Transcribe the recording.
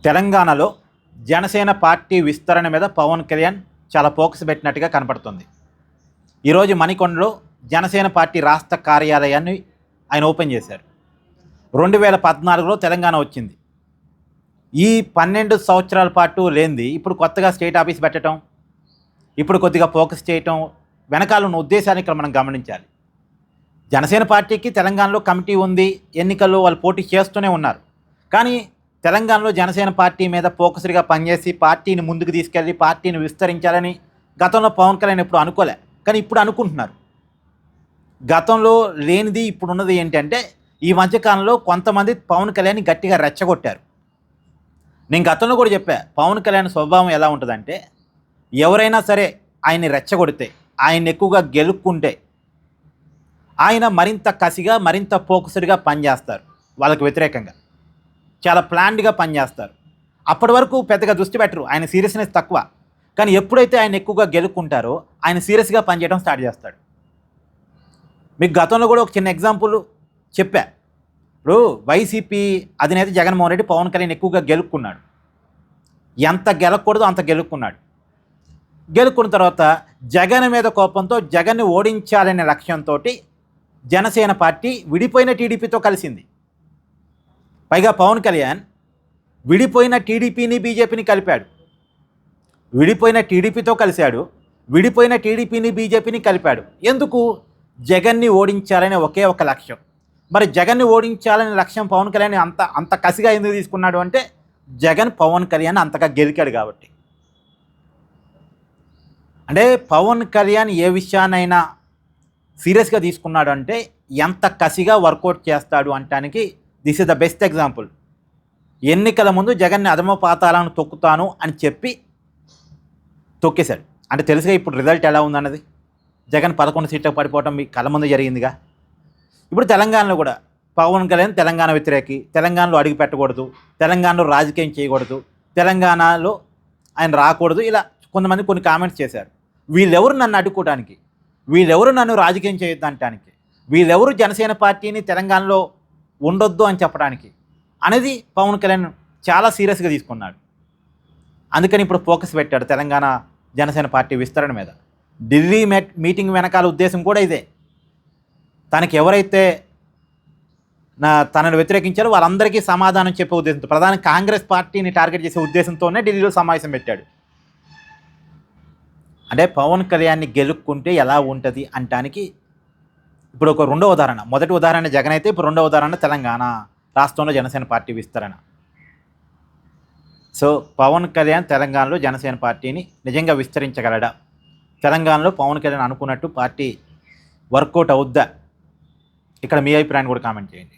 తెలంగాణలో జనసేన పార్టీ విస్తరణ మీద పవన్ కళ్యాణ్ చాలా ఫోకస్ పెట్టినట్టుగా కనపడుతుంది. ఈరోజు మణికొండలో జనసేన పార్టీ రాష్ట్ర కార్యాలయాన్ని ఆయన ఓపెన్ చేశారు. 2014లో తెలంగాణ వచ్చింది. ఈ 12 సంవత్సరాల పాటు లేనిది ఇప్పుడు కొత్తగా స్టేట్ ఆఫీస్ పెట్టడం, ఇప్పుడు కొద్దిగా ఫోకస్ చేయటం వెనకాల ఉన్న ఉద్దేశాన్ని ఇక్కడ మనం గమనించాలి. జనసేన పార్టీకి తెలంగాణలో కమిటీ ఉంది, ఎన్నికల్లో వాళ్ళు పోటీ చేస్తూనే ఉన్నారు. కానీ తెలంగాణలో జనసేన పార్టీ మీద ఫోకస్డ్గా పనిచేసి పార్టీని ముందుకు తీసుకెళ్ళి పార్టీని విస్తరించాలని గతంలో పవన్ కళ్యాణ్ ఎప్పుడు అనుకోలే, కానీ ఇప్పుడు అనుకుంటున్నారు. గతంలో లేనిది ఇప్పుడున్నది ఏంటంటే ఈ మధ్యకాలంలో కొంతమంది పవన్ కళ్యాణ్ని గట్టిగా రెచ్చగొట్టారు. నేను గతంలో కూడా చెప్పా, పవన్ కళ్యాణ్ స్వభావం ఎలా ఉంటుందంటే ఎవరైనా సరే ఆయన్ని రెచ్చగొడితే, ఆయన్ని ఎక్కువగా గెలుక్కుంటే ఆయన మరింత కసిగా మరింత ఫోకస్డ్గా పనిచేస్తారు. వాళ్ళకి వ్యతిరేకంగా చాలా ప్లాన్డ్గా పనిచేస్తారు. అప్పటి వరకు పెద్దగా దృష్టి పెట్టరు, ఆయన సీరియస్నెస్ తక్కువ. కానీ ఎప్పుడైతే ఆయన ఎక్కువగా గెలుక్కుంటారో ఆయన సీరియస్గా పనిచేయడం స్టార్ట్ చేస్తాడు. మీకు గతంలో కూడా ఒక చిన్న ఎగ్జాంపుల్ చెప్పా. ఇప్పుడు వైసీపీ అధినేత జగన్మోహన్ రెడ్డి పవన్ కళ్యాణ్ ఎక్కువగా గెలుక్కున్నాడు. ఎంత గెలకూడదో అంత గెలుక్కున్నాడు. గెలుక్కున్న తర్వాత జగన్ మీద కోపంతో జగన్ని ఓడించాలనే లక్ష్యంతో జనసేన పార్టీ విడిపోయిన టీడీపీతో కలిసింది. పైగా పవన్ కళ్యాణ్ విడిపోయిన టీడీపీని బీజేపీని కలిపాడు. విడిపోయిన టీడీపీతో కలిశాడు, విడిపోయిన టీడీపీని బీజేపీని కలిపాడు. ఎందుకు? జగన్ని ఓడించాలనే ఒకే ఒక లక్ష్యం. మరి జగన్ని ఓడించాలనే లక్ష్యం పవన్ కళ్యాణ్ అంత కసిగా ఎందుకు తీసుకున్నాడు అంటే జగన్ పవన్ కళ్యాణ్ అంతగా గెలికాడు కాబట్టి. అంటే పవన్ కళ్యాణ్ ఏ విషయాన్నైనా సీరియస్గా తీసుకున్నాడు అంటే ఎంత కసిగా వర్కౌట్ చేస్తాడు అంటానికి this is the best example. ఎన్నికల ముందు జగన్ని అధమ పాతాలను తొక్కుతాను అని చెప్పి తొక్కేశాడు. అంటే తెలుసుగా ఇప్పుడు రిజల్ట్ ఎలా ఉందన్నది. జగన్ 11 సీట్లకు పడిపోవడం మీ కళ్ళ ముందు జరిగిందిగా. ఇప్పుడు తెలంగాణలో కూడా పవన్ కళ్యాణ్ తెలంగాణ వ్యతిరేకి, తెలంగాణలో అడుగు పెట్టకూడదు, తెలంగాణలో రాజకీయం చేయకూడదు, తెలంగాణలో ఆయన రాకూడదు, ఇలా కొంతమంది కొన్ని కామెంట్స్ చేశారు. వీళ్ళెవరు నన్ను అడ్డుకోవడానికి, వీళ్ళెవరు నన్ను రాజకీయం చేయొద్దంటానికి, వీళ్ళెవరు జనసేన పార్టీని తెలంగాణలో ఉండొద్దు అని చెప్పడానికి అనేది పవన్ కళ్యాణ్ చాలా సీరియస్గా తీసుకున్నాడు. అందుకని ఇప్పుడు ఫోకస్ పెట్టాడు తెలంగాణ జనసేన పార్టీ విస్తరణ మీద. ఢిల్లీ మీటింగ్ వెనకాల ఉద్దేశం కూడా ఇదే. తనకి ఎవరైతే తనను వ్యతిరేకించారో వాళ్ళందరికీ సమాధానం చెప్పే ఉద్దేశంతో, ప్రధాన కాంగ్రెస్ పార్టీని టార్గెట్ చేసే ఉద్దేశంతోనే ఢిల్లీలో సమావేశం పెట్టాడు. అంటే పవన్ కళ్యాణ్ని గెలుక్కుంటే ఎలా ఉంటుంది అంటానికి ఇప్పుడు ఒక రెండో ఉదాహరణ. మొదటి ఉదాహరణ జగన్ అయితే ఇప్పుడు రెండో ఉదాహరణ తెలంగాణ రాష్ట్రంలో జనసేన పార్టీ విస్తరణ. సో పవన్ కళ్యాణ్ తెలంగాణలో జనసేన పార్టీని నిజంగా విస్తరించగలడా? తెలంగాణలో పవన్ కళ్యాణ్ అనుకున్నట్టు పార్టీ వర్కౌట్ అవుద్దా? ఇక్కడ మీ అభిప్రాయాన్ని కూడా కామెంట్ చేయండి.